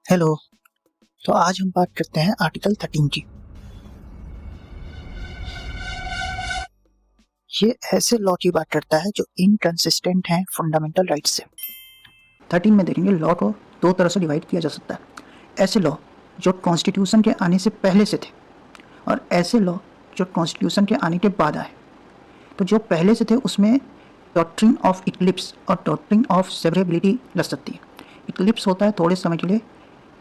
Hello. तो आज हम बात करते हैं आर्टिकल 13 की। ये ऐसे लॉ की बात करता है जो इनकंसिस्टेंट हैं फंडामेंटल राइट्स से। 13 में देखेंगे लॉ को दो तरह से डिवाइड किया जा सकता है। ऐसे लॉ जो कॉन्स्टिट्यूशन के आने से पहले से थे और ऐसे लॉ जो कॉन्स्टिट्यूशन के आने के बाद आए। तो जो पहले से थे उसमें डॉक्ट्रिन ऑफ इक्लिप्स और डॉक्ट्रिन ऑफ सेवरेबिलिटी लग सकती है। इक्लिप्स होता है थोड़े समय के लिए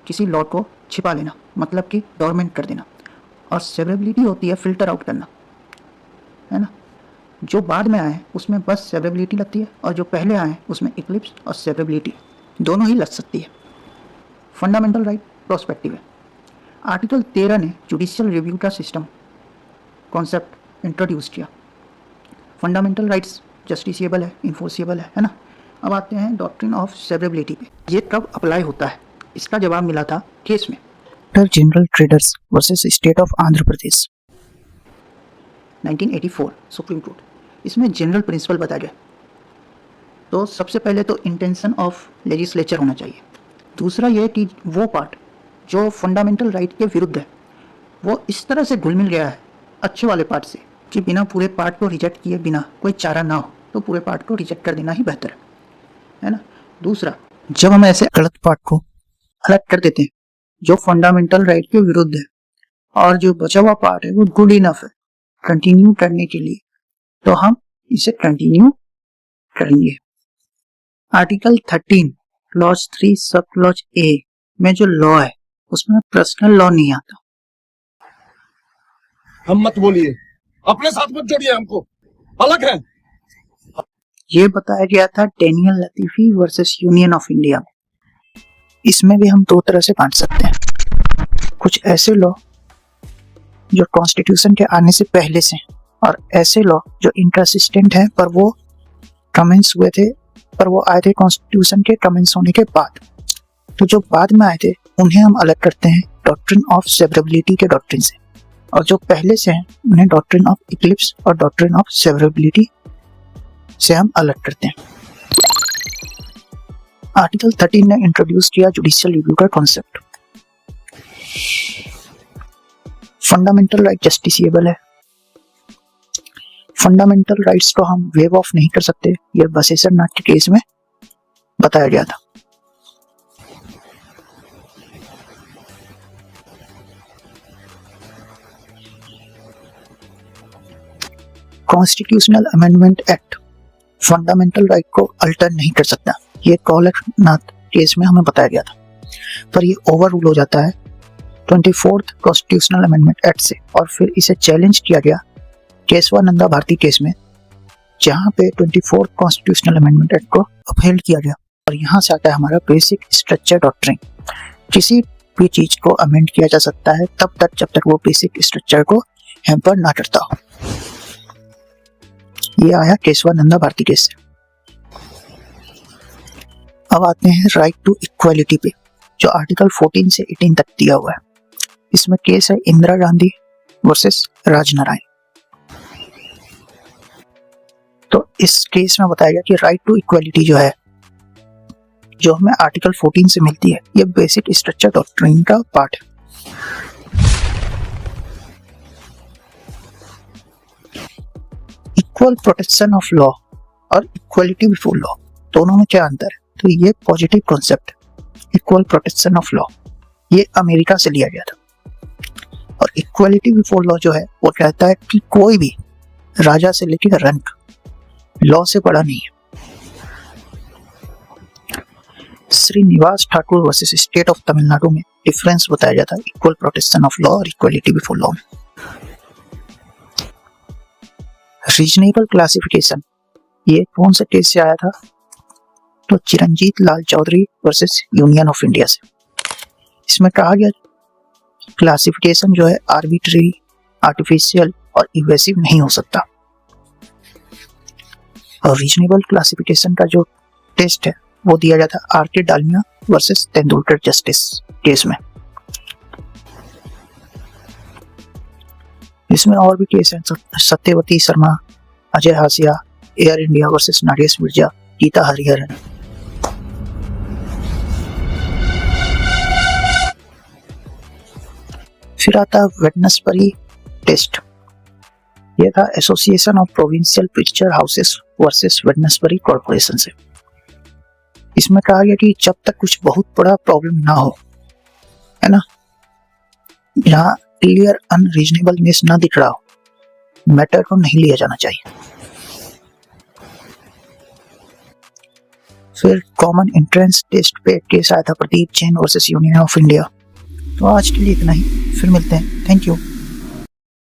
किसी लॉ को छिपा लेना, मतलब कि डोरमेंट कर देना, और सेवरेबिलिटी होती है फिल्टर आउट करना, है ना। जो बाद में आए उसमें बस सेवरेबिलिटी लगती है और जो पहले आए उसमें इक्लिप्स और सेवरेबिलिटी दोनों ही लग सकती है। फंडामेंटल राइट प्रोस्पेक्टिव है। आर्टिकल 13 ने जुडिशियल रिव्यू का सिस्टम कॉन्सेप्ट इंट्रोड्यूस किया। फंडामेंटल राइट्स जस्टिसिएबल है, इन्फोर्सिएबल है ना। अब आते हैं डॉक्ट्रिन ऑफ सेवरेबिलिटी पे। ये कब अप्लाई होता है, इसका जवाब मिला था केस में general traders versus state of Andhra Pradesh 1984 supreme court. इसमें जनरल प्रिंसिपल बताया गया। तो सबसे पहले तो इंटेंशन ऑफ लेजिस्लेचर होना चाहिए। दूसरा ये कि वो पार्ट जो फंडामेंटल राइट के विरुद्ध है वो इस तरह से घुल मिल गया है अच्छे वाले पार्ट से कि बिना पूरे पार्ट को रिजेक्ट किए बिना कोई चारा ना हो, तो पूरे पार्ट को रिजेक्ट कर देना ही बेहतर है ना। दूसरा, जब हम ऐसे गलत पार्ट को अलग कर देते हैं जो फंडामेंटल राइट के विरुद्ध है और जो बचा हुआ पार्ट है वो गुड इनफ है कंटिन्यू करने के लिए, तो हम इसे कंटिन्यू करेंगे। Article 13 clause 3 sub clause A में जो लॉ है उसमें पर्सनल लॉ नहीं आता। हम मत बोलिए, अपने साथ मत जोड़िए, हमको अलग है। ये बताया गया था Daniel Latifi versus union of India में। इसमें भी हम दो तरह से बांट सकते हैं। कुछ ऐसे लॉ जो कॉन्स्टिट्यूशन के आने से पहले से और ऐसे लॉ जो इंकंसिस्टेंट हैं पर वो कमेंस हुए थे, पर वो आए थे कॉन्स्टिट्यूशन के कमेंस होने के बाद। तो जो बाद में आए थे उन्हें हम अलग करते हैं डॉक्ट्रिन ऑफ सेवरेबिलिटी के डॉक्ट्रिन से, और जो पहले से हैं उन्हें डॉक्ट्रिन ऑफ इक्लिप्स और डॉक्ट्रिन ऑफ सेवरेबिलिटी से हम अलग करते हैं। आर्टिकल 13 ने इंट्रोड्यूस किया जुडिशियल रिव्यू का कॉन्सेप्ट। फंडामेंटल राइट जस्टिसिएबल है। फंडामेंटल राइट्स को हम वेव ऑफ नहीं कर सकते, ये बसेसरनाथ के केस में बताया गया था। Constitutional amendment act fundamental right को अल्टर नहीं कर सकता, ये कौलनाथ केस में हमें बताया गया था, पर ये ओवर रूल हो जाता है 24th कॉन्स्टिट्यूशनल अमेंडमेंट एक्ट से, और फिर इसे चैलेंज किया गया केशवानंदा भारती केस में, जहां पे 24th कॉन्स्टिट्यूशनल अमेंडमेंट एक्ट को अपहेल्ड किया गया। और यहाँ से आता है हमारा बेसिक स्ट्रक्चर डॉक्ट्रिन। किसी भी चीज को अमेंड किया जा सकता है तब तक जब तक वो बेसिक स्ट्रक्चर को हैम्पर ना करता हो। ये आया केशवानंदा भारती केस से। अब आते हैं राइट टू इक्वालिटी पे, जो आर्टिकल 14 से 18 तक दिया हुआ है। इसमें केस है इंदिरा गांधी वर्सेस राजनारायण। तो इस केस में बताया गया कि राइट टू इक्वालिटी जो है, जो हमें आर्टिकल 14 से मिलती है, ये बेसिक स्ट्रक्चर डॉक्ट्रिन का पार्ट है। इक्वल प्रोटेक्शन ऑफ लॉ और इक्वलिटी बिफोर लॉ, दोनों में क्या अंतर है? तो ये positive concept equal protection of law, ये अमेरिका से लिया गया था। और इक्वलिटी बिफोर लॉ जो है वो कहता है कि कोई भी राजा से लेकर रंक लॉ से बड़ा नहीं है। Shrinivas Thakur versus state of Tamil Nadu में डिफरेंस बताया जाता है इक्वल प्रोटेक्शन ऑफ लॉ और इक्वलिटी बिफोर लॉ में। रीजनेबल क्लासिफिकेशन, ये कौन से केस से आया था? तो Chiranjit Lal Chowdhury versus union of India से। इसमें कहा गया क्लासिफिकेशन जो है आर्बिट्रेरी, आर्टिफिशियल और इवेसिव नहीं हो सकता। और रीजनेबल क्लासिफिकेशन का जो टेस्ट है वो दिया गया था R K. Dalmia versus Tendolkar justice case में। इसमें और भी केस हैं, Satyawati Sharma, Ajay Hasia, Air India versus Nergesh Meerza, Gita Hariharan. फिर आता वेडनेसबरी टेस्ट। यह था association of provincial picture houses versus Wednesbury corporation से। इसमें कहा गया कि जब तक कुछ बहुत बड़ा प्रॉब्लम ना हो, है ना, जहाँ क्लियर अनरीजनेबलनेस ना दिख रहा हो, मैटर को नहीं लिया जाना चाहिए। फिर कॉमन एंट्रेंस टेस्ट पे केस आया था Pradeep Jain versus union of India. तो आज के लिए इतना ही, फिर मिलते हैं। Thank you.